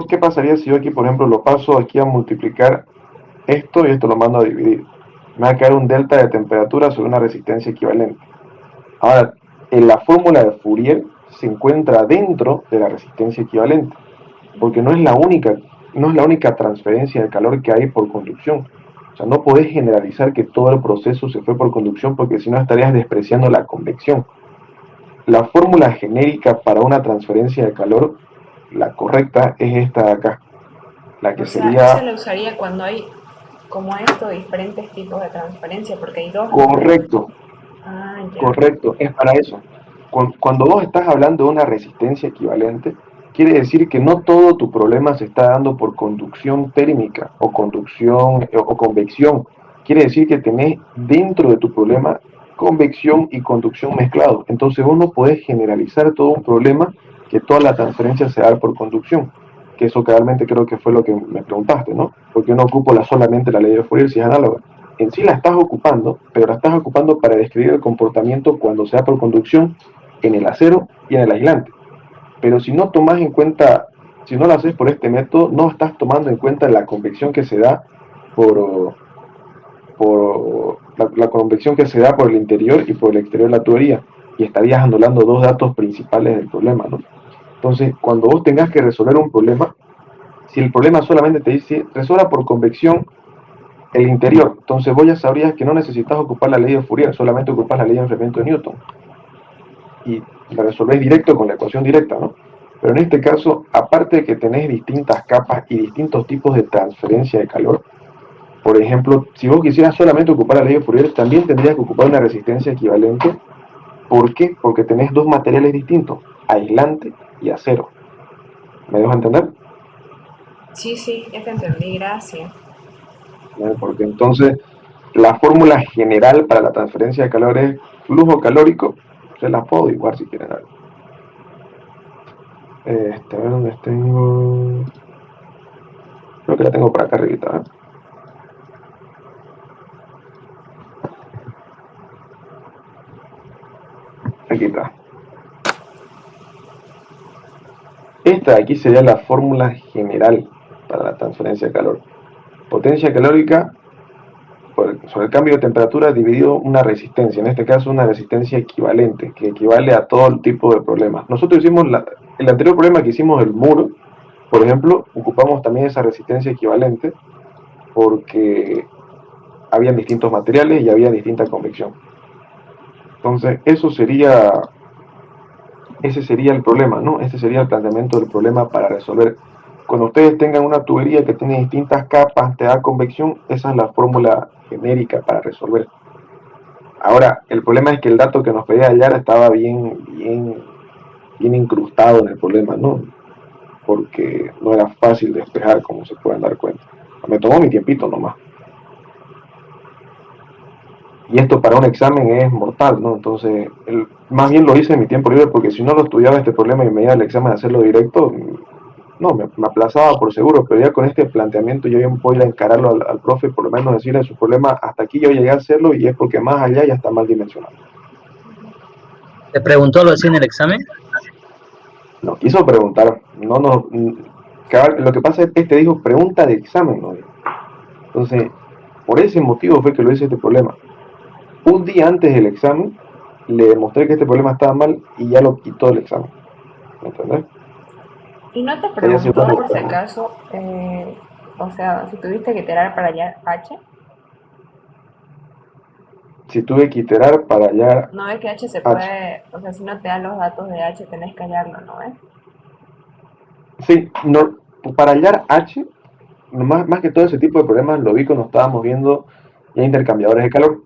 ¿qué pasaría si yo aquí, por ejemplo, lo paso aquí a multiplicar esto y esto lo mando a dividir? Me va a quedar un delta de temperatura sobre una resistencia equivalente. Ahora, en la fórmula de Fourier se encuentra dentro de la resistencia equivalente, porque no es la única transferencia de calor que hay por conducción. O sea, no podés generalizar que todo el proceso se fue por conducción, porque si no estarías despreciando la convección. La fórmula genérica para una transferencia de calor, la correcta, es esta de acá, la que O sea, esa sería la usaría cuando hay, como esto, diferentes tipos de transferencia, porque hay dos, ¿no? correcto. Ah, ya. Correcto, es para eso. Cuando vos estás hablando de una resistencia equivalente, quiere decir que no todo tu problema se está dando por conducción térmica o conducción o convección. Quiere decir que tenés dentro de tu problema convección y conducción mezclados. Entonces vos no podés generalizar todo un problema que toda la transferencia se da por conducción. Que eso realmente creo que fue lo que me preguntaste, ¿no? Porque no ocupo solamente la ley de Fourier si es análoga. En sí la estás ocupando, pero la estás ocupando para describir el comportamiento cuando se da por conducción en el acero y en el aislante. Pero si no tomas en cuenta, si no lo haces por este método, no estás tomando en cuenta la convección que se da por la convección que se da por el interior y por el exterior de la tubería, y estarías anulando dos datos principales del problema, ¿no? Entonces, cuando vos tengas que resolver un problema, si el problema solamente te dice resuelva por convección el interior, entonces vos ya sabrías que no necesitas ocupar la ley de Fourier, solamente ocupas la ley de enfriamiento de Newton y la resolvés directo con la ecuación directa, ¿no? Pero en este caso, aparte de que tenés distintas capas y distintos tipos de transferencia de calor, por ejemplo, si vos quisieras solamente ocupar la ley de Fourier, también tendrías que ocupar una resistencia equivalente. ¿Por qué? Porque tenés dos materiales distintos, aislante y acero. ¿Me dejo entender? Sí, sí, ya te entendí, gracias. Porque entonces la fórmula general para la transferencia de calor es flujo calórico. Se las puedo igual si quieren. A ver dónde tengo. Creo que la tengo por acá arriba. Aquí está. Esta de aquí sería la fórmula general para la transferencia de calor. Potencia calórica sobre el cambio de temperatura dividido una resistencia, en este caso una resistencia equivalente, que equivale a todo el tipo de problemas. Nosotros hicimos el anterior problema que hicimos, el muro, por ejemplo, ocupamos también esa resistencia equivalente porque habían distintos materiales y había distinta convección. Entonces, ese sería el problema, ¿no? Ese sería el planteamiento del problema para resolver. Cuando ustedes tengan una tubería que tiene distintas capas, te da convección, esa es la fórmula genérica para resolver. Ahora, el problema es que el dato que nos pedía hallar estaba bien incrustado en el problema, ¿no? Porque no era fácil de despejar, como se pueden dar cuenta. Me tomó mi tiempito nomás. Y esto para un examen es mortal, ¿no? Entonces, más bien lo hice en mi tiempo libre porque si no lo estudiaba este problema y me iba al examen a hacerlo directo, no, me aplazaba por seguro, pero ya con este planteamiento yo bien puedo ir a encararlo al profe, por lo menos decirle su problema, hasta aquí yo llegué a hacerlo y es porque más allá ya está mal dimensionado. ¿Te preguntó algo así en el examen? No quiso preguntar, lo que pasa es que este dijo pregunta de examen, ¿no? Entonces, por ese motivo fue que lo hice este problema. Un día antes del examen, le demostré que este problema estaba mal y ya lo quitó del examen. ¿Me entendés? ¿Y no te preguntó por si acaso, o sea, si tuviste que iterar para hallar H? Si tuve que iterar para hallar... No ves que H se puede, o sea, si no te dan los datos de H tenés que hallarlo, ¿no ves? Sí, no, para hallar H, más que todo ese tipo de problemas lo vi cuando estábamos viendo ya intercambiadores de calor.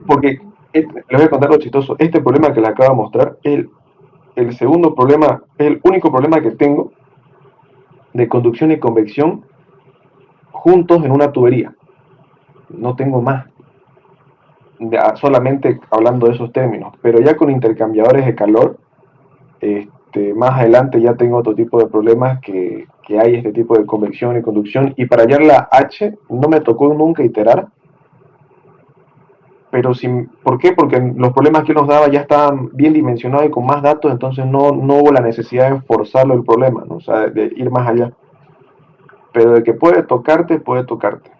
Porque, les voy a contar lo chistoso, este problema que les acabo de mostrar es el segundo problema, es el único problema que tengo de conducción y convección juntos en una tubería. No tengo más, solamente hablando de esos términos, pero ya con intercambiadores de calor, más adelante ya tengo otro tipo de problemas que hay este tipo de convección y conducción, y para hallar la H no me tocó nunca iterar, pero ¿por qué? Porque los problemas que nos daba ya estaban bien dimensionados y con más datos, entonces no hubo la necesidad de forzarlo el problema, ¿no? O sea, de ir más allá. Pero de que puede tocarte, puede tocarte.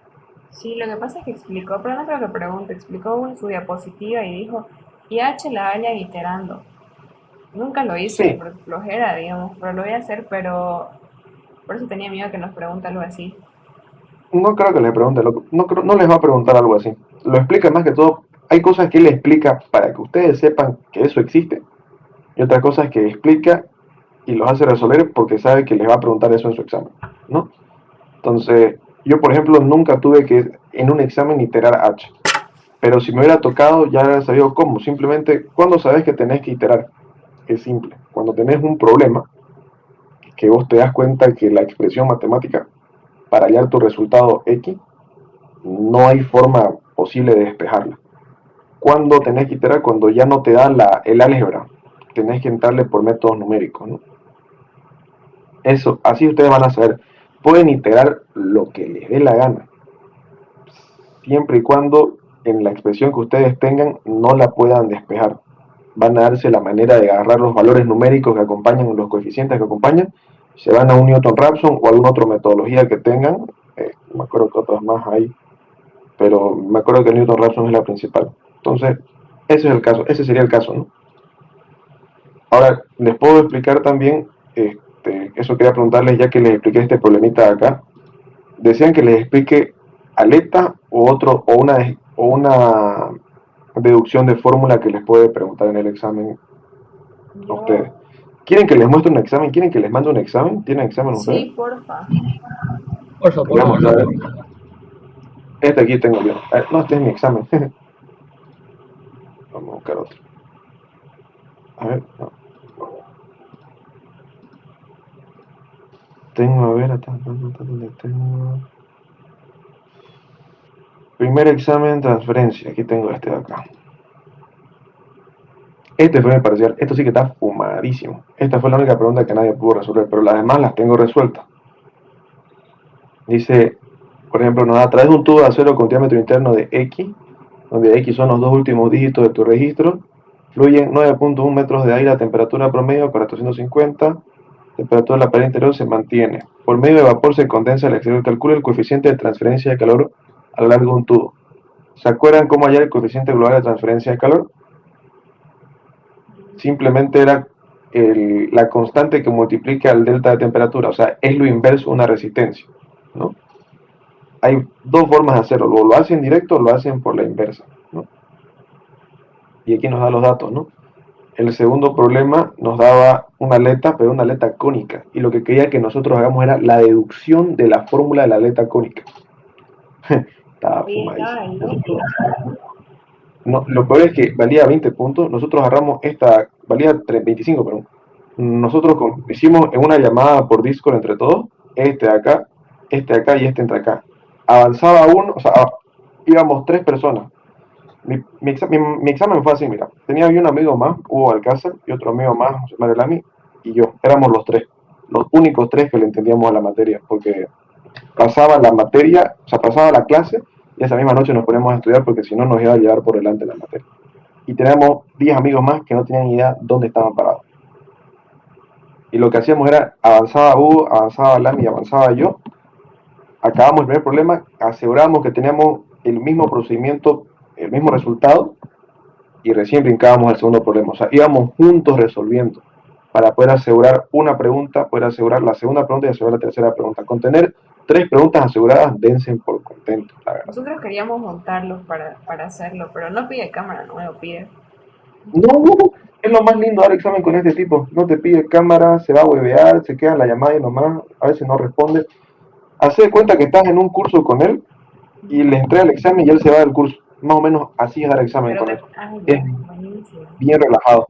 Sí, lo que pasa es que explicó, pero no creo que pregunte, explicó en su diapositiva y dijo, y H la hallan iterando. Nunca lo hice Sí, por flojera, digamos, pero lo voy a hacer, pero por eso tenía miedo que nos pregunte algo así. no creo que les pregunte, no les va a preguntar algo así. Lo explica más que todo, hay cosas que él explica para que ustedes sepan que eso existe, y otras cosas que explica y los hace resolver porque sabe que les va a preguntar eso en su examen, ¿no? Entonces, yo por ejemplo nunca tuve que en un examen iterar H, pero si me hubiera tocado ya hubiera sabido cómo. Simplemente, cuando sabes que tenés que iterar, es simple. Cuando tenés un problema, que vos te das cuenta que la expresión matemática para hallar tu resultado X, no hay forma posible de despejarla. ¿Cuándo tenés que iterar? Cuando ya no te da el álgebra, tenés que entrarle por métodos numéricos, ¿no? Eso, así ustedes van a saber, pueden iterar lo que les dé la gana, siempre y cuando en la expresión que ustedes tengan no la puedan despejar. Van a darse la manera de agarrar los valores numéricos que acompañan, los coeficientes que acompañan, se van a un Newton-Raphson o alguna otra metodología que tengan, me acuerdo que otras más hay, pero me acuerdo que Newton-Raphson es la principal. Entonces, ese es el caso, ese sería el caso, ¿no? Ahora, les puedo explicar también, eso quería preguntarles ya que les expliqué este problemita de acá. Decían que les explique aleta o una deducción de fórmula que les puede preguntar en el examen a ustedes. ¿Quieren que les muestre un examen? ¿Quieren que les mande un examen? ¿Tienen examen ustedes? Sí, porfa. Por favor. Vamos a ver. Este aquí tengo yo. No, este es mi examen. Vamos a buscar otro. A ver, no. Tengo, a ver, ¿dónde tengo? Primer examen, transferencia. Aquí tengo este de acá. Este fue mi parcial. Esto sí que está fumadísimo. Esta fue la única pregunta que nadie pudo resolver, pero las demás las tengo resueltas. Dice, por ejemplo, nos da a través de un tubo de acero con diámetro interno de X, donde X son los dos últimos dígitos de tu registro, fluyen 9.1 metros de aire a temperatura promedio 450, temperatura de la pared interior se mantiene. Por medio de vapor se condensa el exterior. Calcula el coeficiente de transferencia de calor a lo largo de un tubo. ¿Se acuerdan cómo hallar el coeficiente global de transferencia de calor? Simplemente era la constante que multiplica el delta de temperatura, o sea, es lo inverso a una resistencia, ¿no? Hay dos formas de hacerlo, o lo hacen directo o lo hacen por la inversa, ¿no? Y aquí nos da los datos, ¿no? El segundo problema nos daba una aleta, pero una aleta cónica, y lo que quería que nosotros hagamos era la deducción de la fórmula de la aleta cónica. Estaba Oye, estaba fumadísimo. loco. No, lo peor es que valía 20 puntos, nosotros agarramos esta, valía 25, perdón. Nosotros hicimos en una llamada por Discord entre todos, este de acá y este entre acá. Avanzaba uno, o sea, íbamos 3 personas. Mi examen fue así, mira. Tenía yo un amigo más, Hugo Alcázar, y otro amigo más, José Mario Lamy, y yo. Éramos los tres. Los únicos tres que le entendíamos a la materia, porque pasaba la materia, o sea, pasaba la clase, y esa misma noche nos poníamos a estudiar, porque si no nos iba a llevar por delante la materia. Y teníamos 10 amigos más que no tenían idea dónde estaban parados. Y lo que hacíamos era, avanzaba Hugo, avanzaba Lamy, avanzaba yo, acabamos el primer problema, asegurábamos que teníamos el mismo procedimiento, el mismo resultado, y recién brincábamos al segundo problema. O sea, íbamos juntos resolviendo para poder asegurar una pregunta, poder asegurar la segunda pregunta y asegurar la tercera pregunta. Con tener 3 preguntas aseguradas, dense por contento, la verdad. Nosotros queríamos montarlos para hacerlo, pero no pide cámara, no me lo pide. No, es lo más lindo dar examen con este tipo. No te pide cámara, se va a huevear, se queda en la llamada y nomás, a veces no responde. Hace de cuenta que estás en un curso con él y le entrega el examen y él se va del curso. Más o menos así es dar examen con él. Es bien relajado.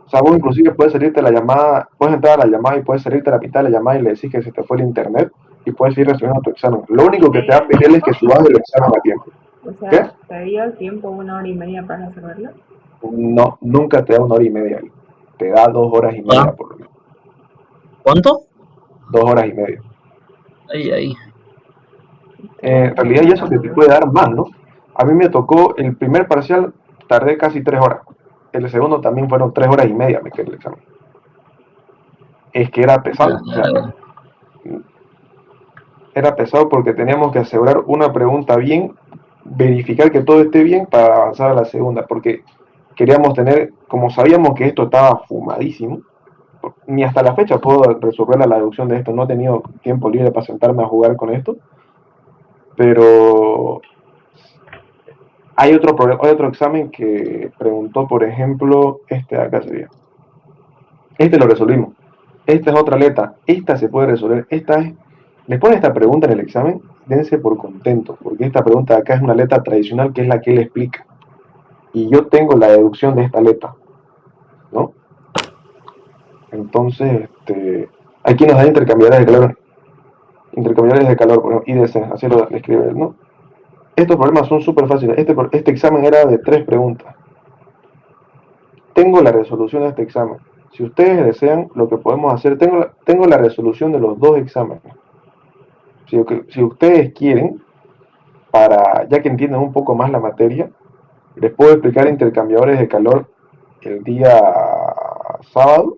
O sea, vos inclusive puedes salirte a la llamada, puedes entrar a la llamada y puedes salirte a la mitad de la llamada y le decís que se te fue el internet y puedes ir resolviendo tu examen. Lo único que te va a pedir es que subas el examen a tiempo. O sea, ¿Qué? ¿te dio el tiempo 1 hora y media para resolverlo? No, nunca te da 1 hora y media. Te da 2 horas y media por lo menos. ¿Cuánto? 2 horas y media. Ahí. En realidad ya eso te puede dar más, ¿no? A mí me tocó el primer parcial, tardé casi 3 horas. El segundo también fueron 3 horas y media, me quedé el examen. Es que era pesado. O sea, era pesado porque teníamos que asegurar una pregunta bien, verificar que todo esté bien para avanzar a la segunda, porque queríamos tener, como sabíamos que esto estaba fumadísimo, ni hasta la fecha puedo resolver la deducción de esto, no he tenido tiempo libre para sentarme a jugar con esto, pero hay otro examen que preguntó, por ejemplo, este de acá sería. Este lo resolvimos. Esta es otra letra. Esta se puede resolver. Esta es. Después de esta pregunta en el examen, dense por contento, porque esta pregunta de acá es una letra tradicional que es la que él explica. Y yo tengo la deducción de esta letra, ¿no? Entonces, aquí nos da intercambiadores de calor. Intercambiadores de calor, por ejemplo, IDC, así lo escribe él, ¿no? Estos problemas son súper fáciles. Este examen era de 3 preguntas. Tengo la resolución de este examen. Si ustedes desean, lo que podemos hacer, tengo la resolución de los 2 exámenes. Si ustedes quieren, ya que entiendan un poco más la materia, les puedo explicar intercambiadores de calor el día sábado,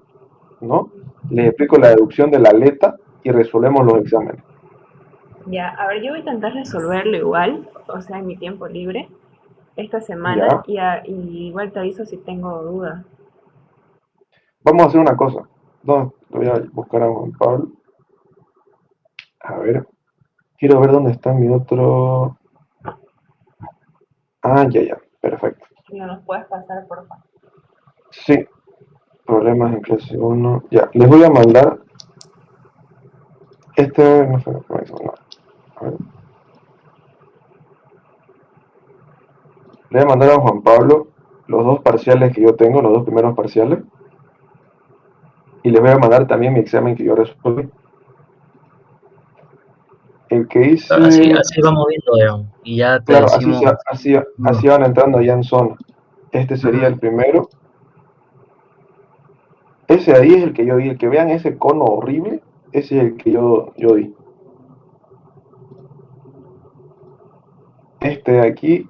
¿no? Les explico la deducción de la aleta y resolvemos los exámenes. Ya, a ver, yo voy a intentar resolverlo igual, o sea, en mi tiempo libre, esta semana, y igual te aviso si tengo dudas. Vamos a hacer una cosa. ¿Dónde? Voy a buscar a Juan Pablo. A ver. Quiero ver dónde está mi otro. Ah, ya. Perfecto. ¿No nos puedes pasar, por favor? Sí. Problemas en clase 1. Ya. Les voy a mandar. No sé. No. A ver. Le voy a mandar a Juan Pablo los 2 parciales que yo tengo, los 2 primeros parciales. Y les voy a mandar también mi examen que yo resolví. El que hice. Así vamos viendo, digamos. Y ya te Claro, decimos. así van entrando ya en zona. Este sería el primero. Ese de ahí es el que yo di. El que vean ese cono horrible, ese es el que yo di. Este de aquí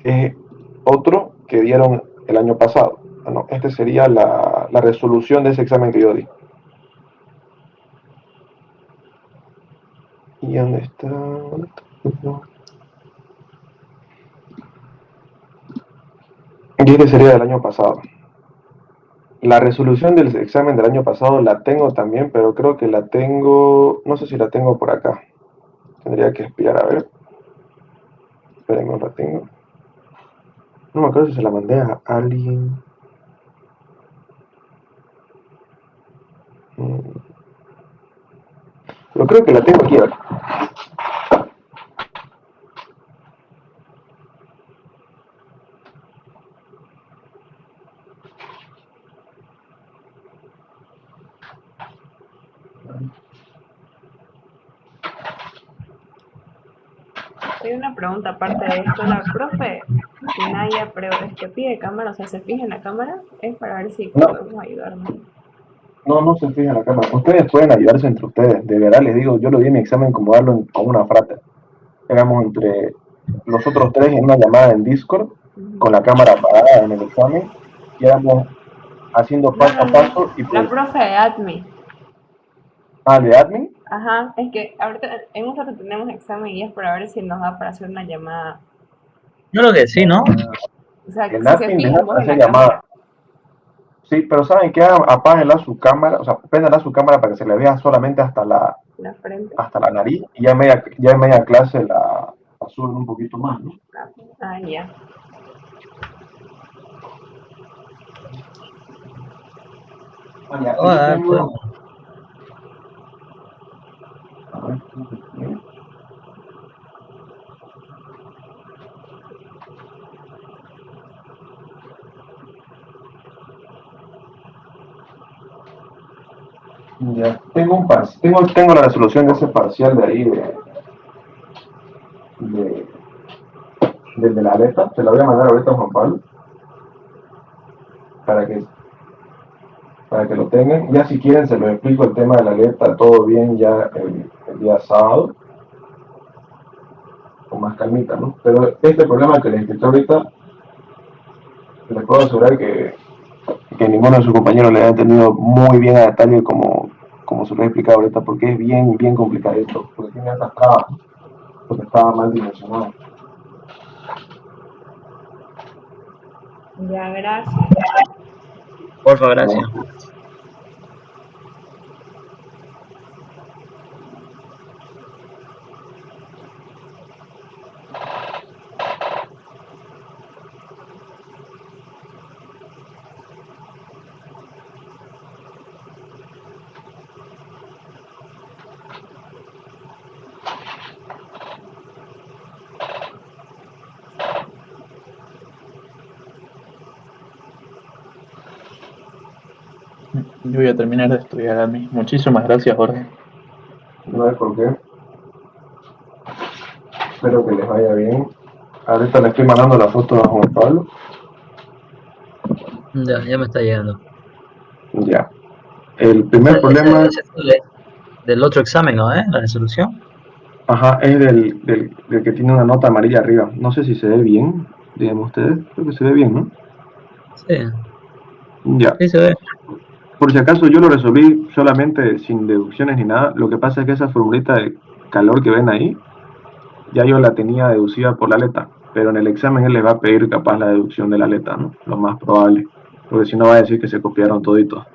es otro que dieron el año pasado. Bueno, este sería la resolución de ese examen que yo di. ¿Y dónde está? Y este sería del año pasado. La resolución del examen del año pasado la tengo también, pero creo que la tengo, no sé si la tengo por acá. Tendría que espiar a ver. Espérenme un ratingo. No me acuerdo si se la mandé a alguien. Pero creo que la tengo aquí. A ver. Hay una pregunta aparte de esto. La profe Naya pide cámara, o sea, se fija en la cámara, es para ver si No, podemos ayudarnos. no se fijan en la cámara. Ustedes pueden ayudarse entre ustedes. De verdad les digo, yo lo di en mi examen como darlo con una frate. Éramos entre nosotros tres en una llamada en Discord, con la cámara apagada en el examen, y éramos haciendo paso a paso y La pues, profe de admin. de admin. Ajá, es que ahorita en un rato tenemos examen y es para ver si nos da para hacer una llamada. Yo creo que sí, ¿no? O sea, El si se admin fijan vos en hacer la llamada. cámara. Sí, pero ¿saben qué? Apáguenla su cámara, o sea, préndanla su cámara para que se le vea solamente hasta la frente. Hasta la nariz, y ya en media clase la suben un poquito más, ¿no? Ah, ya. Ya, Ah, tengo... podemos. A ver, ya, tengo la resolución de ese parcial de ahí, del de la aleta. Se la voy a mandar ahorita a Juan Pablo para que lo tengan. Ya si quieren se lo explico el tema de la aleta, todo bien ya el día sábado, con más calmita, ¿no? Pero este problema que les expliqué ahorita, les puedo asegurar que ninguno de sus compañeros le haya entendido muy bien a detalle como se lo he explicado ahorita, porque es bien complicadito, porque tiene altas trabas, porque estaba mal dimensionado. Ya, gracias. Por favor, gracias. Yo voy a terminar de estudiar a mí. Muchísimas gracias, Jorge. No hay por qué. Espero que les vaya bien. Ahorita le estoy mandando la foto a Juan Pablo. Ya me está llegando. Ya. El primer problema... Ese del otro examen, ¿no? La resolución. Ajá, es del que tiene una nota amarilla arriba. No sé si se ve bien, díganme ustedes. Creo que se ve bien, ¿no? Sí. Ya. Sí se ve. Por si acaso yo lo resolví solamente sin deducciones ni nada. Lo que pasa es que esa formulita de calor que ven ahí, ya yo la tenía deducida por la aleta. Pero en el examen él le va a pedir capaz la deducción de la aleta, ¿no? Lo más probable. Porque si no va a decir que se copiaron toditos.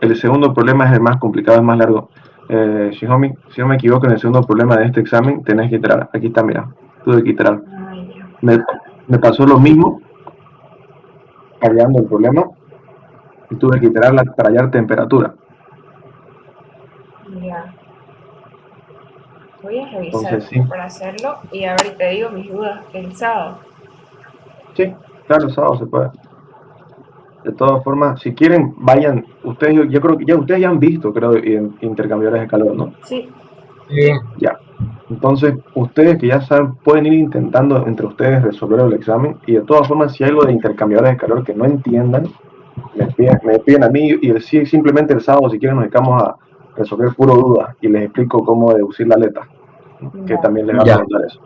El segundo problema es el más complicado, es más largo. Xiaomi, si no me equivoco, en el segundo problema de este examen tenés que iterar. Aquí está, mira. Tuve que iterar. Me pasó lo mismo, hallando el problema, y tuve que iterarla para hallar temperatura. Ya. Voy a revisar. Entonces, sí. Para hacerlo y a ver, te digo mis dudas el sábado. Sí, claro, sábado se puede. De todas formas, si quieren, vayan. Ustedes, yo creo que ustedes ya han visto, creo, intercambiadores de calor, ¿no? Sí. Bien. Ya. Entonces, ustedes que ya saben, pueden ir intentando entre ustedes resolver el examen. Y de todas formas, si hay algo de intercambiadores de calor que no entiendan, me piden a mí, y simplemente el sábado, si quieren, nos dedicamos a resolver puro dudas y les explico cómo deducir la aleta, que también les va a preguntar eso.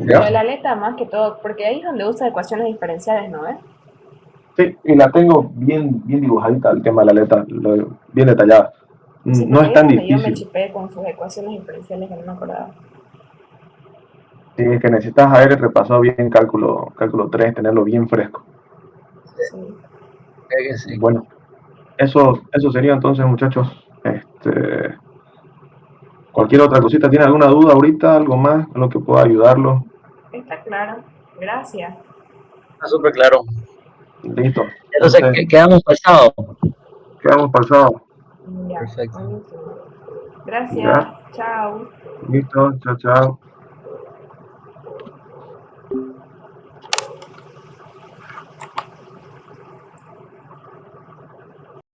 Pero la aleta más que todo, porque ahí es donde usa ecuaciones diferenciales, ¿no? Sí, y la tengo bien dibujadita, el tema de la aleta, bien detallada. Sí, No porque es ahí es tan donde yo me difícil. chipé con sus ecuaciones diferenciales que no me acordaba. Sí, es que necesitas haber repasado bien cálculo 3, tenerlo bien fresco. Sí. Creo que sí. Bueno, eso sería entonces, muchachos. Cualquier otra cosita, ¿tiene alguna duda ahorita? ¿Algo más en lo que pueda ayudarlo? Está claro. Gracias. Está súper claro. Listo. Entonces, Entonces, quedamos para el sábado. quedamos para el sábado. Ya, Perfecto. buenísimo. Gracias. ¿Ya? Chao. Listo. Chao, chao.